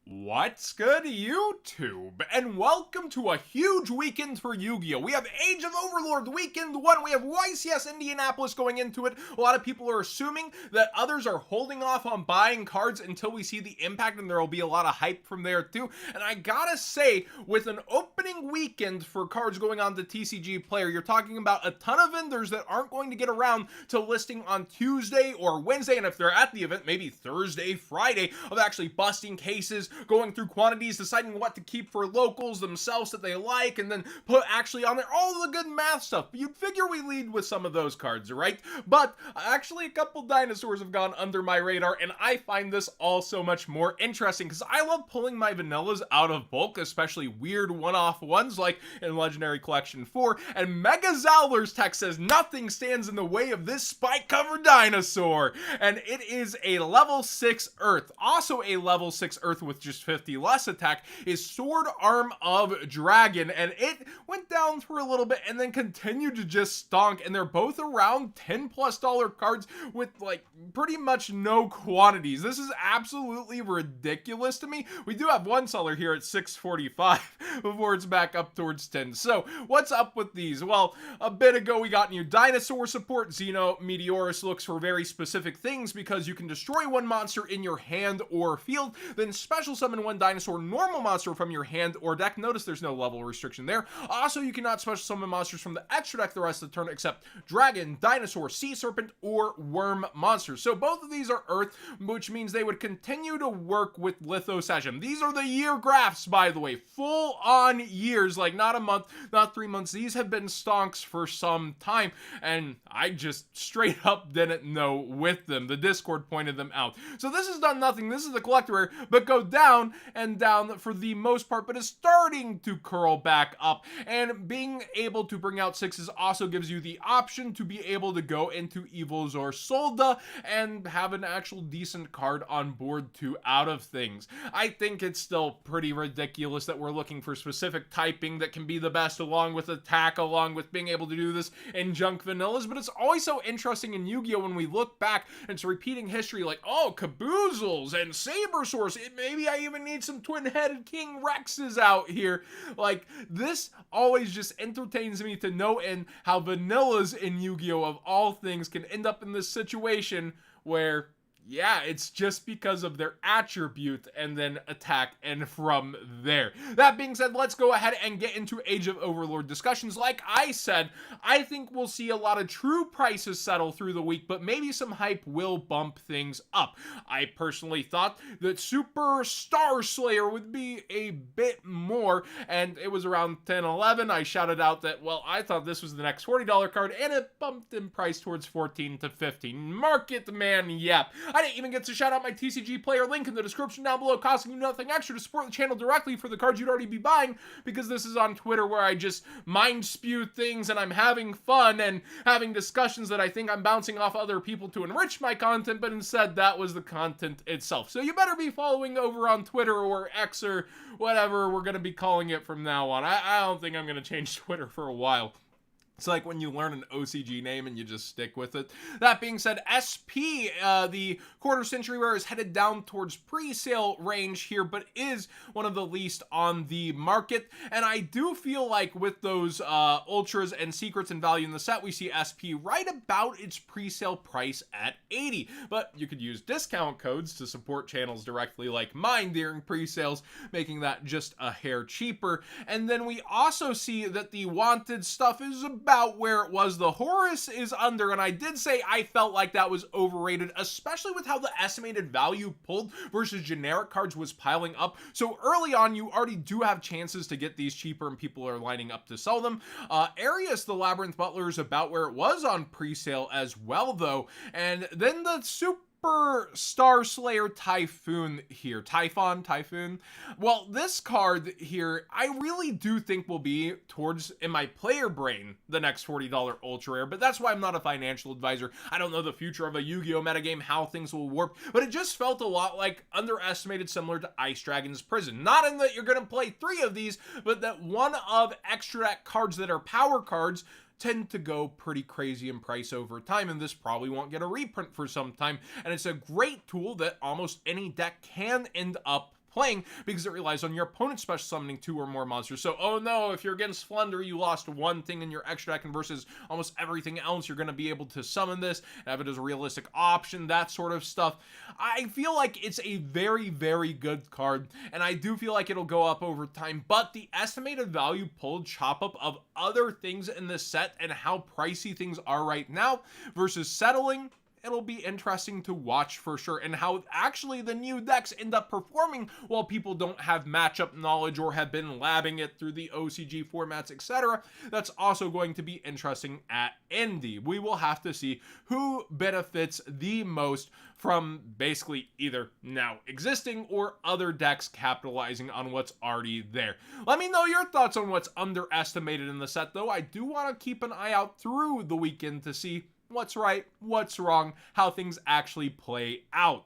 What's good, YouTube? And welcome to a huge weekend for Yu-Gi-Oh! We have Age of Overlord Weekend 1, we have YCS Indianapolis going into it. A lot of people are assuming that others are holding off on buying cards until we see the impact, and there will be a lot of hype from there too. And I gotta say, with an opening weekend for cards going on to TCG Player, you're talking about a ton of vendors that aren't going to get around to listing on Tuesday or Wednesday, and if they're at the event, maybe Thursday, Friday, of actually busting cases, going through quantities, deciding what to keep for locals themselves that they like, and then put actually on there all the good math stuff. You'd figure we lead with some of those cards, right? But actually a couple dinosaurs have gone under my radar, and I find this all so much more interesting because I love pulling my vanillas out of bulk, especially weird one-off ones like in Legendary Collection 4, and Mega Zowler's text says nothing stands in the way of this spike-covered dinosaur, and it is a level 6 Earth. Also a level 6 Earth with just 50 less attack is Sword Arm of Dragon, and it went down for a little bit and then continued to just stonk, and they're both around $10+ cards with like pretty much no quantities. This is absolutely ridiculous to me. We do have one seller here at $6.45 before it's back up towards 10. So what's up with these? Well, a bit ago we got new dinosaur support. Xeno Meteorus looks for very specific things because you can destroy one monster in your hand or field, then special summon one dinosaur normal monster from your hand or deck. Notice there's no level restriction there. Also, you cannot special summon monsters from the extra deck the rest of the turn except dragon, dinosaur, sea serpent, or worm monsters. So both of these are Earth, which means they would continue to work with Lithosession. These are the year graphs, by the way, full on years, like not a month, not 3 months. These have been stonks for some time, and I just straight up didn't know with them. The Discord pointed them out. So this has done nothing. This is the collector rare, but go down and down for the most part, but is starting to curl back up. And being able to bring out sixes also gives you the option to be able to go into Evil Zor Solda and have an actual decent card on board too out of things. I think it's still pretty ridiculous that we're looking for specific typing that can be the best along with attack, along with being able to do this in junk vanillas, but it's always so interesting in Yu-Gi-Oh! When we look back and it's repeating history like, oh, Caboozles and Sabersaurs, maybe I even need some twin-headed King Rexes out here. Like, this always just entertains me to no end how vanillas in Yu-Gi-Oh! Of all things can end up in this situation where, yeah, it's just because of their attribute and then attack and from there. That being said, let's go ahead and get into Age of Overlord discussions. Like I said, I think we'll see a lot of true prices settle through the week, but maybe some hype will bump things up. I personally thought that Super Star Slayer would be a bit more, and it was around 10, 11. I shouted out that, well, I thought this was the next $40 card, and it bumped in price towards 14 to 15. Market man, yep. I didn't even get to shout out my TCG Player link in the description down below, costing you nothing extra to support the channel directly for the cards you'd already be buying, because this is on Twitter where I just mind spew things and I'm having fun and having discussions that I think I'm bouncing off other people to enrich my content, but instead that was the content itself. So you better be following over on Twitter or X or whatever we're going to be calling it from now on. I don't think I'm going to change Twitter for a while. It's like when you learn an OCG name and you just stick with it. That being said, SP, the quarter century rare, is headed down towards pre-sale range here, but is one of the least on the market. And I do feel like with those ultras and secrets and value in the set, we see SP right about its pre-sale price at 80. But you could use discount codes to support channels directly like mine during pre-sales, making that just a hair cheaper. And then we also see that the wanted stuff is about where it was. The Horus is under, and I did say I felt like that was overrated, especially with how the estimated value pulled versus generic cards was piling up. So early on, you already do have chances to get these cheaper, and people are lining up to sell them. Arius, the Labyrinth Butler, is about where it was on pre-sale as well, though. And then the Super Star Slayer Typhoon here. Typhoon? Well, this card here, I really do think will be towards, in my player brain, the next $40 ultra rare, but that's why I'm not a financial advisor. I don't know the future of a Yu-Gi-Oh! Metagame, how things will warp, but it just felt a lot like underestimated, similar to Ice Dragon's Prison. Not in that you're going to play 3 of these, but that one of extra deck cards that are power cards tend to go pretty crazy in price over time, and this probably won't get a reprint for some time, and it's a great tool that almost any deck can end up playing, because it relies on your opponent special summoning 2 or more monsters. So, oh no, if you're against Flunder, you lost one thing in your extra deck, and versus almost everything else, you're going to be able to summon this, have it as a realistic option, that sort of stuff. I feel like it's a very, very good card, and I do feel like it'll go up over time, but the estimated value pulled chop up of other things in this set and how pricey things are right now versus settling, it'll be interesting to watch for sure, and how actually the new decks end up performing while people don't have matchup knowledge or have been labbing it through the OCG formats, etc. That's also going to be interesting at Indy. We will have to see who benefits the most from basically either now existing or other decks capitalizing on what's already there. Let me know your thoughts on what's underestimated in the set, though. I do want to keep an eye out through the weekend to see what's right, what's wrong, how things actually play out.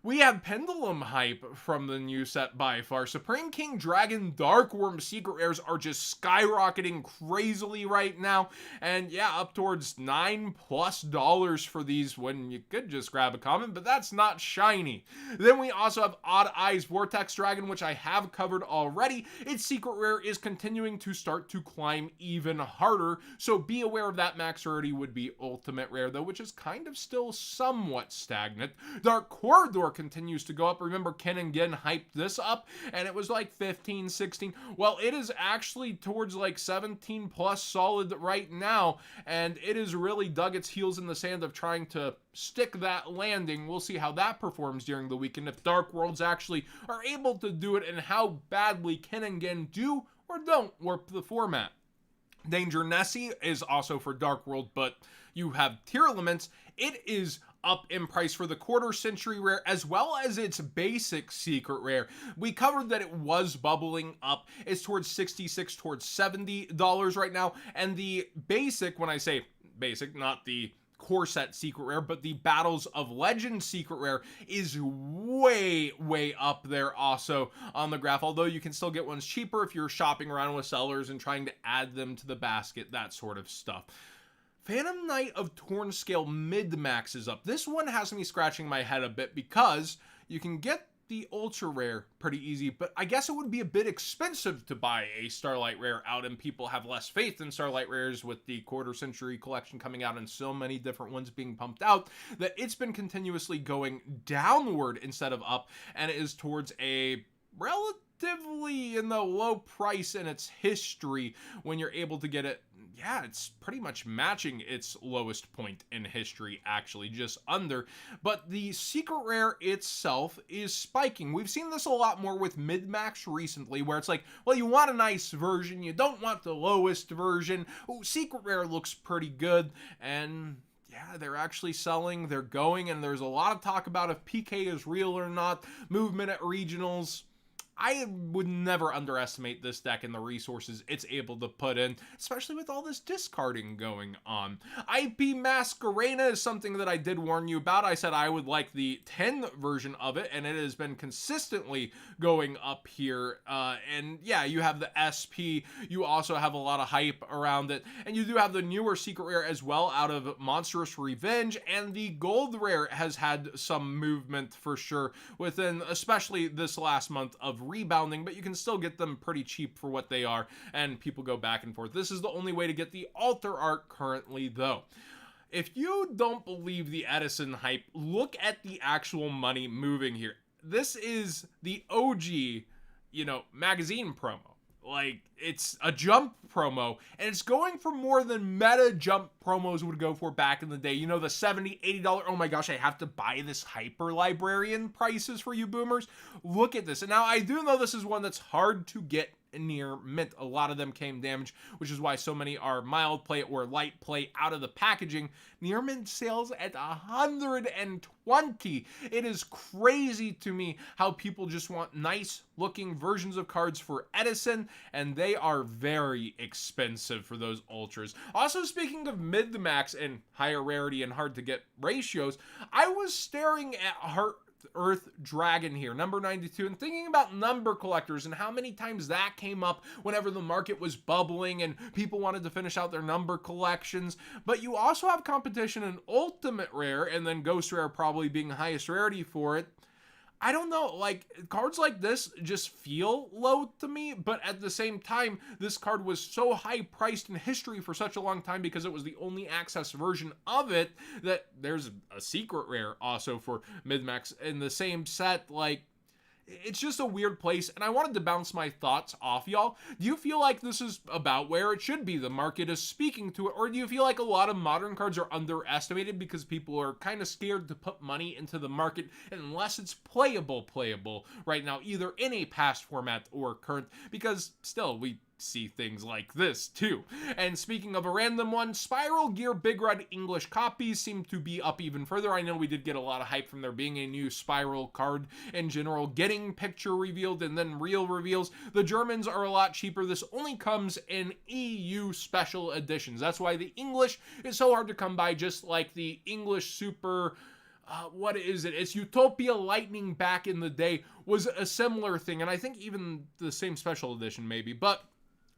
We have Pendulum hype from the new set by far. Supreme King Dragon Dark Worm secret rares are just skyrocketing crazily right now. And yeah, up towards $9+ for these when you could just grab a common, but that's not shiny. Then we also have Odd Eyes Vortex Dragon, which I have covered already. Its secret rare is continuing to start to climb even harder, so be aware of that. Max rarity would be ultimate rare though, which is kind of still somewhat stagnant. Dark Corridor continues to go up. Remember, Ken and Gin hyped this up and it was like 15, 16. Well, it is actually towards like 17 plus solid right now, and it has really dug its heels in the sand of trying to stick that landing. We'll see how that performs during the weekend, if Dark Worlds actually are able to do it, and how badly Ken and Gin do or don't warp the format. Danger Nessie is also for Dark World, but you have tier elements. It is up in price for the quarter century rare as well as its basic secret rare. We covered that it was bubbling up. It's towards $66, towards $70 right now. And the basic, when I say basic, not the core set secret rare, but the Battles of Legend secret rare, is way up there also on the graph, although you can still get ones cheaper if you're shopping around with sellers and trying to add them to the basket, that sort of stuff. Phantom Knight of Tornscale mid-max is up. This one has me scratching my head a bit because you can get the ultra rare pretty easy, but I guess it would be a bit expensive to buy a Starlight rare out, and people have less faith in Starlight rares with the quarter century collection coming out and so many different ones being pumped out that it's been continuously going downward instead of up, and it is towards a relatively in the low price in its history when you're able to get it. Yeah, it's pretty much matching its lowest point in history, actually, just under. But the secret rare itself is spiking. We've seen this a lot more with mid-max recently, where it's like, well, you want a nice version, you don't want the lowest version. Oh, secret rare looks pretty good, and yeah, they're actually selling, they're going, and there's a lot of talk about if PK is real or not, movement at regionals. I would never underestimate this deck and the resources it's able to put in, especially with all this discarding going on. IP Masquerena is something that I did warn you about. I said I would like the 10 version of it, and it has been consistently going up here. And yeah, you have the SP, you also have a lot of hype around it, and you do have the newer secret rare as well out of Monstrous Revenge, and the gold rare has had some movement for sure within, especially this last month of rebounding, but you can still get them pretty cheap for what they are, and people go back and forth. This is the only way to get the altar art currently, though. If you don't believe the Edison hype, look at the actual money moving here. This is the OG, magazine promo. Like, it's a jump promo, and it's going for more than meta jump promos would go for back in the day. The $70, $80, oh my gosh, I have to buy this hyper librarian prices for you boomers. Look at this. And now I do know this is one that's hard to get near mint. A lot of them came damaged, which is why so many are mild play or light play out of the packaging. Near mint sales at 120. It is crazy to me how people just want nice looking versions of cards for Edison, and they are very expensive for those ultras. Also, speaking of mid-max and higher rarity and hard to get ratios, I was staring at Heart Earth Dragon here, number 92, and thinking about number collectors and how many times that came up whenever the market was bubbling and people wanted to finish out their number collections. But you also have competition in Ultimate Rare, and then Ghost Rare probably being the highest rarity for it. I don't know, like, cards like this just feel low to me, but at the same time, this card was so high priced in history for such a long time because it was the only access version of it that there's a secret rare also for mid-max in the same set. Like, it's just a weird place, and I wanted to bounce my thoughts off y'all. Do you feel like this is about where it should be? The market is speaking to it, or do you feel like a lot of modern cards are underestimated because people are kind of scared to put money into the market unless it's playable right now, either in a past format or current? Because still, we see things like this too. And speaking of a random one, Spiral Gear Big Red English copies seem to be up even further. I know we did get a lot of hype from there being a new Spiral card in general, getting picture revealed and then real reveals. The Germans are a lot cheaper. This only comes in EU special editions. That's why the English is so hard to come by, just like the English Super what is it? It's Utopia Lightning back in the day was a similar thing, and I think even the same special edition maybe. But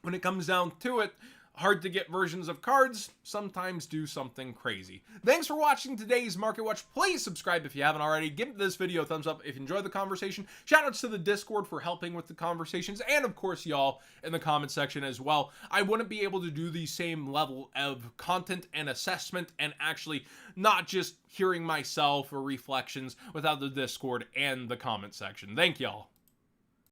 when it comes down to it, hard to get versions of cards sometimes do something crazy. Thanks for watching today's Market Watch. Please subscribe if you haven't already. Give this video a thumbs up if you enjoyed the conversation. Shoutouts to the Discord for helping with the conversations, and of course y'all in the comment section as well. I wouldn't be able to do the same level of content and assessment and actually not just hearing myself or reflections without the Discord and the comment section. Thank y'all.